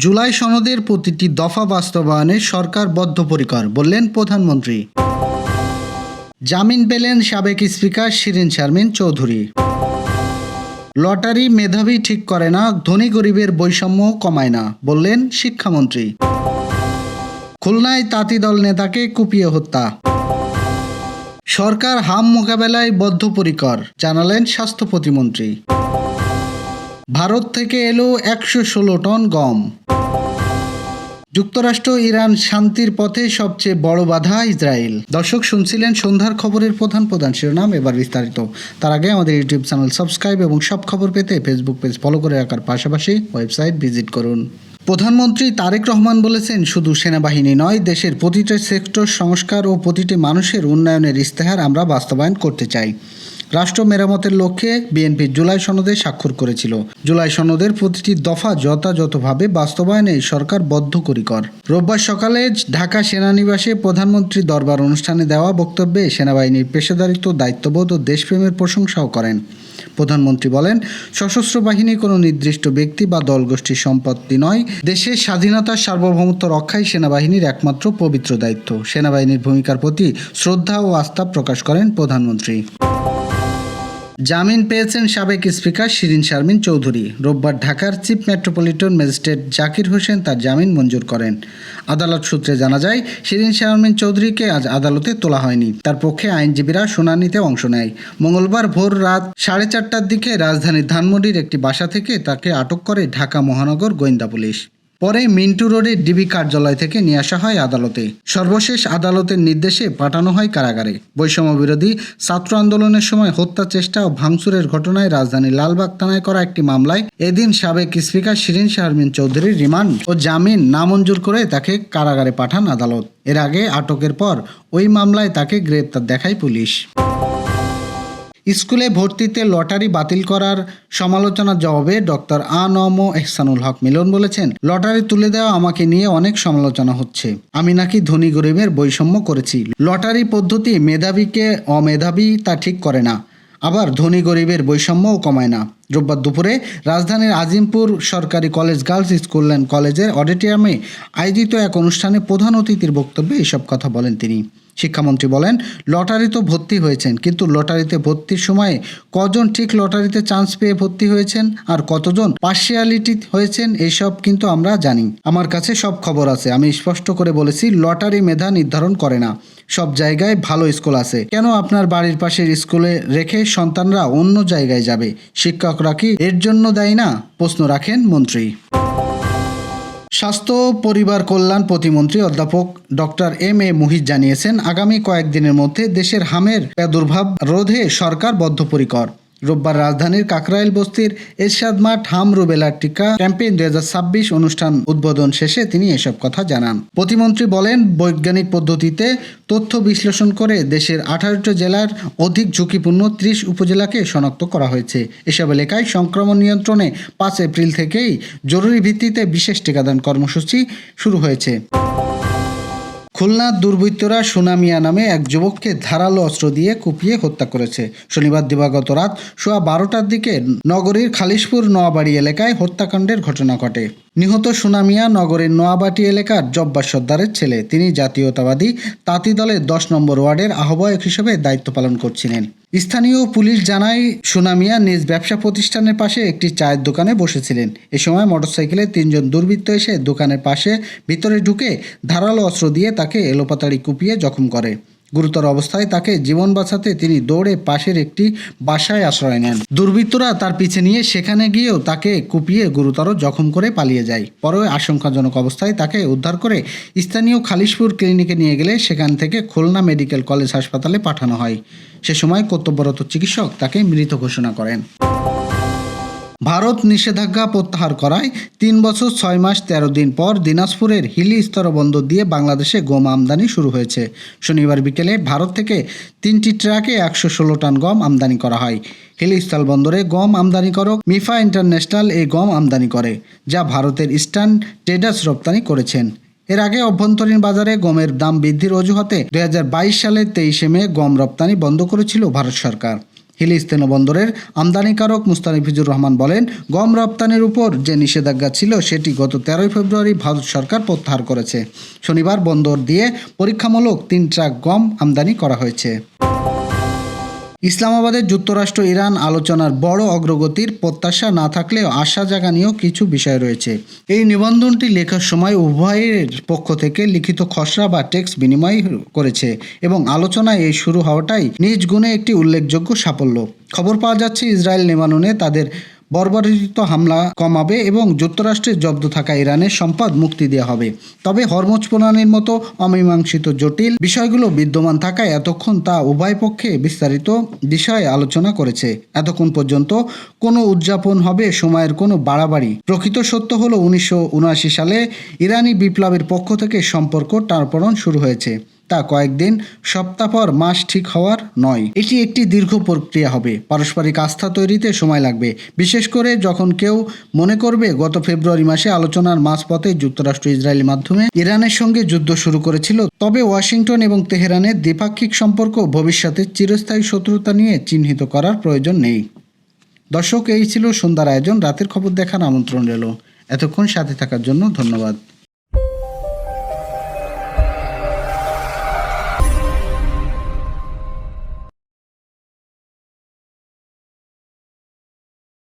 জুলাই সনদের প্রতিটি দফা বাস্তবায়নে সরকার বদ্ধপরিকর, বললেন প্রধানমন্ত্রী। জামিন পেলেন সাবেক স্পিকার শিরীন শারমিন চৌধুরী। লটারি মেধাবী ঠিক করে না, ধনী গরিবের বৈষম্য কমায় না, বললেন শিক্ষামন্ত্রী। খুলনায় তাঁতি দল নেতাকে কুপিয়ে হত্যা। সরকার হাম মোকাবেলায় বদ্ধপরিকর, জানালেন স্বাস্থ্য প্রতিমন্ত্রী। ভারত থেকে এলো 116 টন গম। যুক্তরাষ্ট্র ইরান শান্তির পথে সবচেয়ে বড় বাধা ইসরায়েল। দর্শক, শুনছিলেন সন্ধ্যার খবরের প্রধান শিরোনাম, এবার বিস্তারিত। তার আগে আমাদের ইউটিউব চ্যানেল সাবস্ক্রাইব এবং সব খবর পেতে ফেসবুক পেজ ফলো করে রাখার পাশাপাশি ওয়েবসাইট ভিজিট করুন। প্রধানমন্ত্রী তারেক রহমান বলেছেন, শুধু সেনাবাহিনী নয়, দেশের প্রতিটা সেক্টর সংস্কার ও প্রতিটি মানুষের উন্নয়নের ইস্তেহার আমরা বাস্তবায়ন করতে চাই। রাষ্ট্র মেরামতের লক্ষ্যে বিএনপি জুলাই সনদে স্বাক্ষর করেছিল। জুলাই সনদের প্রতিটি দফা যথাযথভাবে বাস্তবায়নে সরকার বদ্ধপরিকর। রোববার সকালে ঢাকা সেনানিবাসে প্রধানমন্ত্রী দরবার অনুষ্ঠানে দেওয়া বক্তব্যে সেনাবাহিনীর পেশাদারিত্ব, দায়িত্ববোধ ও দেশপ্রেমের প্রশংসাও করেন। প্রধানমন্ত্রী বলেন, সশস্ত্র বাহিনী কোনো নির্দিষ্ট ব্যক্তি বা দলগোষ্ঠীর সম্পত্তি নয়। দেশের স্বাধীনতার সার্বভৌমত্ব রক্ষাই সেনাবাহিনীর একমাত্র পবিত্র দায়িত্ব। সেনাবাহিনীর ভূমিকার প্রতি শ্রদ্ধা ও আস্থা প্রকাশ করেন প্রধানমন্ত্রী। জামিন পেয়েছেন সাবেক স্পিকার শিরীন শারমিন চৌধুরী। রোববার ঢাকার chief metropolitan magistrate Zakir Hossain তার জামিন মঞ্জুর করেন। আদালত সূত্রে জানা যায়, শিরীন শারমিন চৌধুরীকে আজ আদালতে তোলা হয়নি। তার পক্ষে আইনজীবীরা শুনানিতে অংশ নেয়। মঙ্গলবার ভোর রাত 4:30টার দিকে রাজধানীর ধানমন্ডির একটি বাসা থেকে তাকে আটক করে ঢাকা মহানগর গোয়েন্দা পুলিশ। পরে মিন্টু রোডে ডিবি কার্যালয় থেকে নিয়ে আসা হয় আদালতে। সর্বশেষ আদালতের নির্দেশে পাঠানো হয় কারাগারে। বৈষম্য বিরোধী ছাত্র আন্দোলনের সময় হত্যা চেষ্টা ও ভাঙচুরের ঘটনায় রাজধানীর লালবাগ থানায় করা একটি মামলায় এদিন সাবেক স্পিকার শিরীন শারমিন চৌধুরীর রিমান্ড ও জামিন নামঞ্জুর করে তাকে কারাগারে পাঠান আদালত। এর আগে আটকের পর ওই মামলায় তাকে গ্রেপ্তার দেখায় পুলিশ। স্কুলে ভর্তিতে লটারি বাতিল করার সমালোচনার জবাবে ডক্টর আ.ন.ম এহসানুল হক মিলন বলেছেন, লটারি তুলে দেওয়া আমাকে নিয়ে অনেক সমালোচনা হচ্ছে। আমি নাকি ধনী গরিবের বৈষম্য করেছি। লটারি পদ্ধতি মেধাবীকে অমেধাবী তা ঠিক করে না, আবার ধনী গরিবের বৈষম্যও কমায় না। রোববার দুপুরে রাজধানীর আজিমপুর সরকারি কলেজ গার্লস স্কুল অ্যান্ড কলেজের অডিটোরিয়ামে আয়োজিত এক অনুষ্ঠানে প্রধান অতিথির বক্তব্যে এসব কথা বলেন তিনি। শিক্ষামন্ত্রী বলেন, লটারি তো ভর্তি হয়েছেন, কিন্তু লটারিতে ভর্তির সময়ে কজন ঠিক লটারিতে চান্স পেয়ে ভর্তি হয়েছেন আর কতজন পার্শিয়ালিটি হয়েছেন এসব কিন্তু আমরা জানি। আমার কাছে সব খবর আছে। আমি স্পষ্ট করে বলেছি, লটারি মেধা নির্ধারণ করে না। সব জায়গায় ভালো স্কুল আছে, কেন আপনার বাড়ির পাশের স্কুলে রেখে সন্তানরা অন্য জায়গায় যাবে? শিক্ষকরা কি এর জন্য দায়ী না? প্রশ্ন রাখেন মন্ত্রী। স্বাস্থ্য পরিবার কল্যাণ প্রতিমন্ত্রী অধ্যাপক ডক্টর এম.এ. মুহিত জানিয়েছেন, আগামী কয়েকদিনের মধ্যে দেশের হামের প্রাদুর্ভাব রোধে সরকার বদ্ধপরিকর। রোববার রাজধানীর কাকরাইল বস্তির এরশাদ মাঠ হাম রুবেলা টিকা ক্যাম্পেইন 2026 অনুষ্ঠান উদ্বোধন শেষে তিনি এসব কথা জানান। প্রতিমন্ত্রী বলেন, বৈজ্ঞানিক পদ্ধতিতে তথ্য বিশ্লেষণ করে দেশের 18টি জেলার অধিক ঝুঁকিপূর্ণ 30 উপজেলাকে শনাক্ত করা হয়েছে। এসব এলাকায় সংক্রমণ নিয়ন্ত্রণে 5 এপ্রিল থেকেই জরুরি ভিত্তিতে বিশেষ টিকাদান কর্মসূচি শুরু হয়েছে। খুলনার দুর্বৃত্তরা সোনা মিয়া নামে এক যুবককে ধারালো অস্ত্র দিয়ে কুপিয়ে হত্যা করেছে। শনিবার দিবাগত রাত 12:15টার দিকে নগরীর খালিশপুর নোয়াবাড়ি এলাকায় হত্যাকাণ্ডের ঘটনা ঘটে। নিহত সোনা মিয়া নগরীর নোয়াবাটি এলাকার জব্বার সর্দারের ছেলে। তিনি জাতীয়তাবাদী তাঁতি দলের 10 নম্বর ওয়ার্ডের আহ্বায়ক হিসেবে দায়িত্ব পালন করছিলেন। স্থানীয় পুলিশ জানায়, সোনা মিয়া নিজ ব্যবসা প্রতিষ্ঠানের পাশে একটি চায়ের দোকানে বসেছিলেন। এ সময় মোটরসাইকেলে 3 জন দুর্বৃত্ত এসে দোকানের পাশে ভিতরে ঢুকে ধারালো অস্ত্র দিয়ে তাকে এলোপাতাড়ি কুপিয়ে জখম করে। গুরুতর অবস্থায় তাকে জীবন বাঁচাতে তিনি দৌড়ে পাশের একটি বাসায় আশ্রয় নেন। দুর্বৃত্তরা তার পিছে নিয়ে সেখানে গিয়েও তাকে কুপিয়ে গুরুতর জখম করে পালিয়ে যায়। পরে আশঙ্কাজনক অবস্থায় তাকে উদ্ধার করে স্থানীয় খালিশপুর ক্লিনিকে নিয়ে গেলে সেখান থেকে খুলনা মেডিকেল কলেজ হাসপাতালে পাঠানো হয়। সে সময় কর্তব্যরত চিকিৎসক তাকে মৃত ঘোষণা করেন। ভারত নিষেধাজ্ঞা প্রত্যাহার করায় 3 বছর 6 মাস 13 দিন পর দিনাজপুরের হিলি স্থলবন্দর দিয়ে বাংলাদেশে গম আমদানি শুরু হয়েছে। শনিবার বিকেলে ভারত থেকে 3টি ট্রাকে 116 টন গম আমদানি করা হয়। হিলি স্থলবন্দরে গম আমদানিকারক মিফা ইন্টারন্যাশনাল এই গম আমদানি করে, যা ভারতের ইস্টার্ন ট্রেডার্স রপ্তানি করেছেন। এর আগে অভ্যন্তরীণ বাজারে গমের দাম বৃদ্ধির অজুহাতে 2022 সালের 23 মে গম রপ্তানি বন্ধ করেছিল ভারত সরকার। হিলিস্তেন বন্দরের আমদানিকারক মুস্তাফিজুর রহমান বলেন, গম রপ্তানির উপর যে নিষেধাজ্ঞা ছিল সেটি গত 13 ফেব্রুয়ারি ভারত সরকার প্রত্যাহার করেছে। শনিবার বন্দর দিয়ে পরীক্ষামূলক 3 ট্রাক গম আমদানি করা হয়েছে। ইসলামাবাদে যুক্তরাষ্ট্র ইরান আলোচনার বড় অগ্রগতির প্রত্যাশা না থাকলেও আশা জাগানিয়েও কিছু বিষয় রয়েছে। এই নিবন্ধনটি লেখার সময় উভয়ের পক্ষ থেকে লিখিত খসড়া বা টেক্সট বিনিময় করেছে এবং আলোচনায় এই শুরু হওয়াটাই নিজ গুণে একটি উল্লেখযোগ্য সাফল্য। খবর পাওয়া যাচ্ছে ইসরায়েল লেবাননে তাদের বর্বরিত হামলা কমাবে এবং যুক্তরাষ্ট্রে জব্দ থাকা ইরানের সম্পদ মুক্তি দেওয়া হবে। তবে হরমুজ প্রণালীর মতো অমীমাংসিত জটিল বিষয়গুলো বিদ্যমান থাকায় এতক্ষণ তা উভয় পক্ষে বিস্তারিত বিষয়ে আলোচনা করেছে। এতক্ষণ পর্যন্ত কোনো উদযাপন হবে সময়ের কোনো বাড়াবাড়ি। প্রকৃত সত্য হলো 1979 সালে ইরানি বিপ্লবের পক্ষ থেকে সম্পর্ক টানাপোড়েন শুরু হয়েছে। তা কয়েকদিন, সপ্তাহ পর মাস ঠিক হওয়ার নয়। এটি একটি দীর্ঘ প্রক্রিয়া হবে। পারস্পরিক আস্থা তৈরিতে সময় লাগবে, বিশেষ করে যখন কেউ মনে করবে গত ফেব্রুয়ারি মাসে আলোচনার মাঝপথে যুক্তরাষ্ট্র ইসরায়েলের মাধ্যমে ইরানের সঙ্গে যুদ্ধ শুরু করেছিল। তবে ওয়াশিংটন এবং তেহরানের দ্বিপাক্ষিক সম্পর্ক ভবিষ্যতে চিরস্থায়ী শত্রুতা নিয়ে চিহ্নিত করার প্রয়োজন নেই। দর্শক, এই ছিল সন্ধ্যার আয়োজন। রাতের খবর দেখার আমন্ত্রণ রইল। এতক্ষণ সাথে থাকার জন্য ধন্যবাদ।